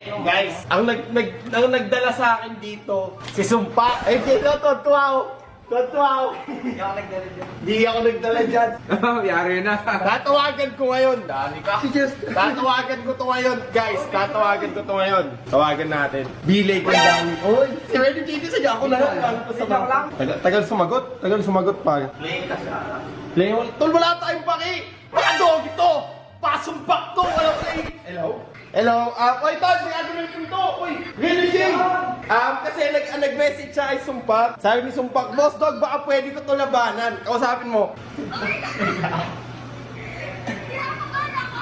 Guys, ang nagdala sa akin dito, si Sumpa. Ay, dito, Totwaw. Hindi ako nagdala dyan. Yari na. Tatawagan ko ngayon. Dami ka. Tatawagan ko to ngayon, guys. Tatawagan ko to ngayon. Tawagan natin. Bilay ko dami. Oy, si Ready Dito sa ako na lang. Tagal sumagot pa. Play mo. Tol, wala tayong paki. Pakadog ito. Pasumpak to. Wala play. Hello? Oy, Tol, sigado na ito to. Oy, really, Jim? Kasi nag-message siya kay Sumpak. Sabi ni Sumpak, Boss Dog, baka pwede ko to labanan. Kausapin mo.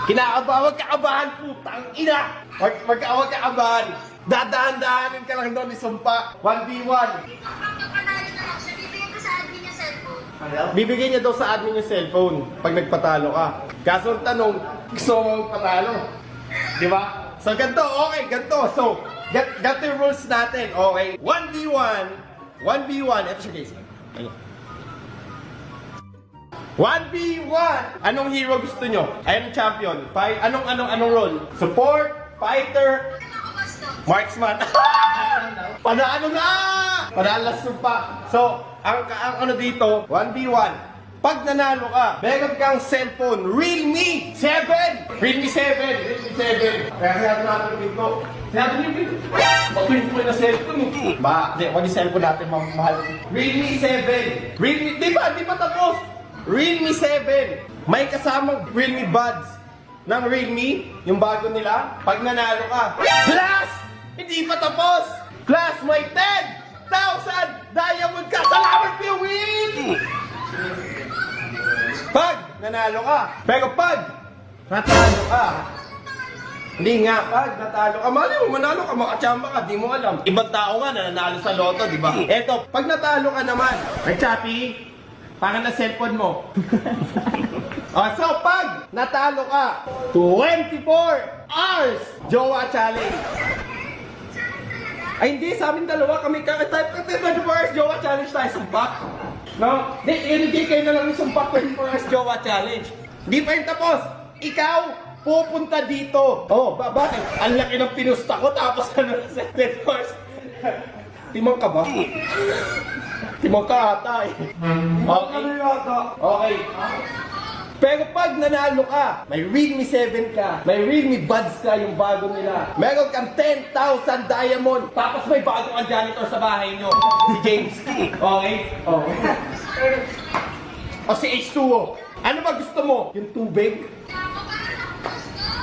Huwag kakabahan, putang ina. Huwag kakabahan. Dadahan-dahanin ka lang doon ni Sumpak. 1v1. Bibigyan niya daw sa admin yung cellphone pag nagpatalo ka. Kaso ang tanong, gusto mo patalo? Di ba? So, ganito. Okay, ganito. So, ganito yung rules natin. Okay. 1v1. Ito siya, guys. 1v1. Anong hero gusto nyo? Ayun, champion. Anong role? Support, fighter, marksman. Panalo na! Panalas pa. So, ang ano dito, 1v1. Pag nanalo ka, meron kang cellphone, Realme 7! Realme 7! Kaya sinabi natin dito. Matuloy po na cellphone eh. Wag yung cellphone natin, mahal. Realme 7! Di pa tapos! Realme 7! May kasamang Realme Buds ng Realme, yung bago nila. Pag nanalo ka, Plus! Hindi pa tapos! Plus, may 10,000 diamond ka! Salamat for your win! Pag nanalo ka. Pero pag natalo ka. Hindi nga, pag natalo ka. Mali mo, manalo ka, makachamba ka, di mo alam. Ibang tao nga na nanalo sa loto, di ba? Eto, pag natalo ka naman, ay Chappy, parang na cellphone mo. So, pag natalo ka, 24 hours Jowa Challenge. Ay hindi, sa amin dalawa kami type 24 hours Jowa Challenge tayo, Sumpak. No? Hindi kayo na lang yung Sumpak 24 hours Jowa Challenge. Hindi pa yung tapos. Ikaw, pupunta dito. Bakit? Ang laki ng pinusta ko tapos ano na 7 hours. Timang ka ba? Timang ka ata eh. Okay. Pero pag nanalo ka, may Realme 7 ka, may Realme Buds ka, yung bago nila. Meron kang 10,000 diamond, tapos may bago kang janitor sa bahay nyo. Si James. Okay? O si H2O. Ano ba gusto mo? Yung tubig?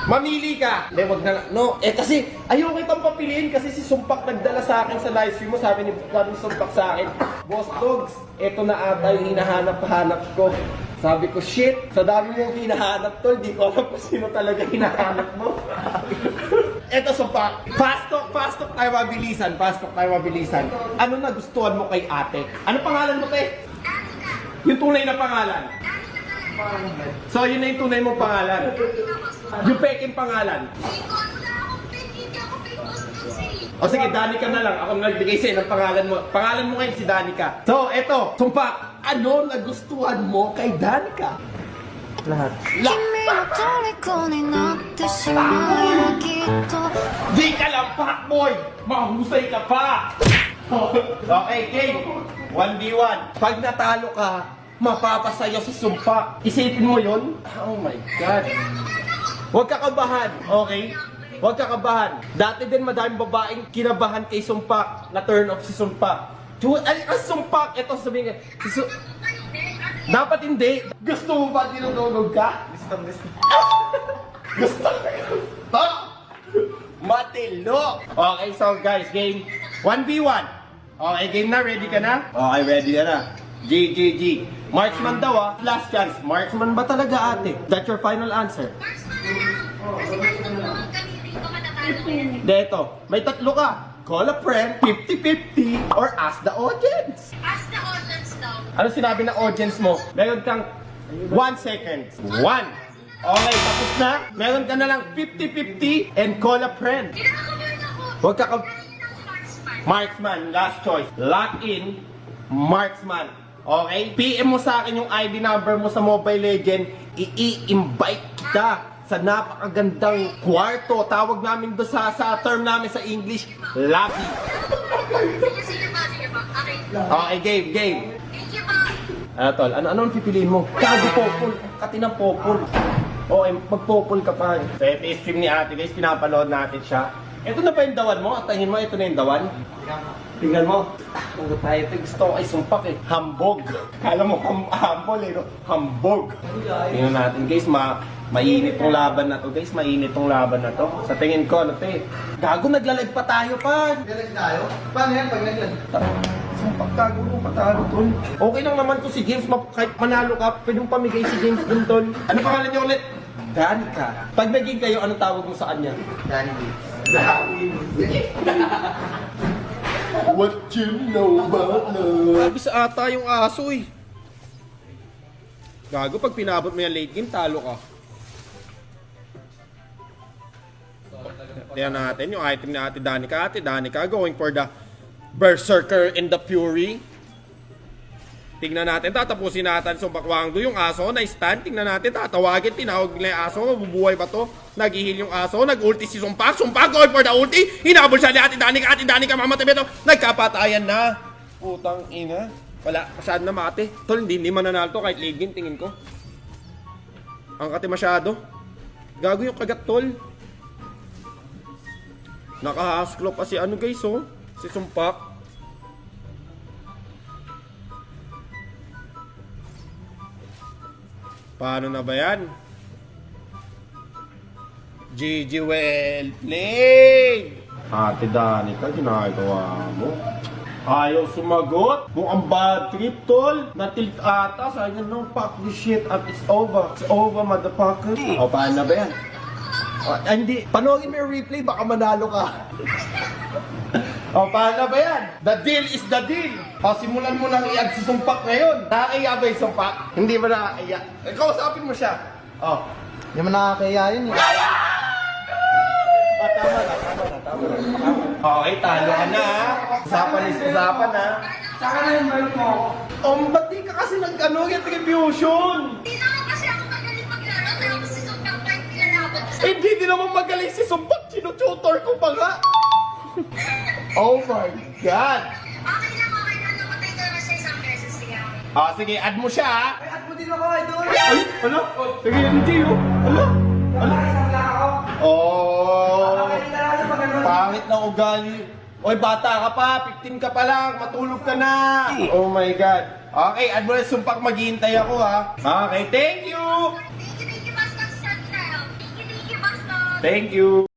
Mamili ka. Hindi, wag na. No, kasi ayaw kitang papiliin kasi si Sumpak nagdala sa akin sa live stream mo. Sabi ni Sumpak sa akin, Boss Dogs, eto na ata yung hinahanap-hanap ko. Sabi ko, shit, sa dami mong hinahanap tol, di ko alam kung sino talaga hinahanap mo. Eto Sumpak, fast talk tayo mabilisan. Ano nagustuhan mo kay ate? Ano pangalan mo, te? Yung tunay na pangalan. So, yun na yung tunay mong pangalan. Yung peking pangalan. O sige, Danica na lang. Ako nagbigay sa'yo ng pangalan mo. Pangalan mo ngayon si Danica. So, eto, Sumpak, ano nagustuhan mo kay Danica? Lahat. Di ka lang, Pakboy! Mahusay ka pa! Okay, game. 1v1. Pag natalo ka, mapapasaya si Sumpak. Isipin mo yun? Oh my God. Huwag kakabahan, okay? Huwag kakabahan. Dati din madaming babaeng kinabahan kay Sumpak na turn off si Sumpak. Sumpak, ito sabihin ka. Dapat hindi. Gusto mo ba dinudugog ka? Gusto. Matilo. Okay, so guys, game 1v1. Okay, game na. Ready ka na? Okay, ready ka na. G. Marksman daw last chance. Marksman ba talaga ate? That's your final answer? Deto, may tatlo ka. Call a friend, 50-50, or ask the audience. Ask the audience daw. Ano sinabi ng audience mo? Meron kang 1 second. 1. Okay, tapos na. Meron ka na lang 50-50 and call a friend. Huwag ka Marksman, last choice. Lock in, Marksman. Okay? PM mo sa akin yung ID number mo sa Mobile Legend. I-invite kita sa napakagandang kwarto. Tawag namin doon sa term namin sa English, lobby. Sige pa. Okay. Okay, game. Thank you pa. Tol, ano ang pipiliin mo? Kagi popol, katinang popol. Okay, mag-popol ka pa. So, ito yung stream ni ate guys, pinapanood natin siya. Ito na ba yung dawan mo? At tingin mo, ito na yung dawan? Tingnan mo. Kung tayo, ito gusto ko ay sumpak eh. Hambog. Alam mo, hambol eh, no? Hambog. Tingnan natin guys, mainit tong laban na to guys, mainit tong laban na to. Sa tingin ko, ano to eh. Gago, naglalag pa tayo pa. Galing tayo? Paano yan pag naglag? Sumpak gago mo, patalo tol. Okay lang naman to si James, kahit manalo ka, pwedeng pamigay si James dun tol. Ano pangalan niyo ulit? Danica. Pag naging kayo, anong tawag mo sa kanya? Danny B. What you know about love? Sabi sa ata yung aso eh. Gago, pag pinabot mo yung late game, talo ka. Tingnan natin yung item ni Ate Danica. Ate Danica going for the Berserker in the Fury. Tingnan natin, tatapusin natin sa bakwangdo yung aso na stand. Tingnan natin, tatawagin, tinawag nila yung aso. Mabubuhay ba to? Nag-heal yung aso, nag-ulti si Sumpak. Sumpak going for the ulti. Hinabol siya ni Ate Danica, mamatay ito. Nagkapatayan na. Putang ina. Wala, masyado na mate. Tol, hindi mananalo to kahit ligin, tingin ko. Ang kate masyado. Gago yung kagat, tol. Naka-hasklo pa si ano guys, oh. Si Sumpak. Paano na ba yan? GG well played! Ate Danica, ginagawa mo? Ayaw sumagot? Mukhang bad trip, tol. Natilt ata. Sabi niya, no, fuck this shit up. It's over. It's over, motherfucker. O, paano na ba yan? Hindi. Panoorin mo yung replay, baka manalo ka. O, paano ba yan? The deal is the deal. O, simulan mo nang i-add si Sumpak ngayon. Nakakaya ba yung Sumpak? Hindi ba nakakaya? Kausapin mo siya. O. Hindi mo nakakaya yun eh. Tama na. Okay, talo ka na. Usapan na. Saka na yung balik mo. Ba't di ka kasi nag-ano, retribution? Hindi naman kasi ako magaling maglaro. Tapos si Sumpak pa yung pinalaban ko sa... Hindi din naman magaling si Sumpak. Sinututor ko pa nga. Oh my God. Okay lang. Namatay ko na siya isang beses. Sige ako. Sige, add mo siya ha. Ay, at mo din ako, idol. Ay, ano? Sige, hindi oh. Ano? Isang lang ako. Oh, Kakain na lang pag ano. pangit na ugali. Oy, bata ka pa, 15 ka pa lang, matulog ka na. Oh my God. Okay, add mo na Sumpak, maghihintay ako ha. Okay, thank you. Thank you, Basta Central. Thank you, Basta. Thank you.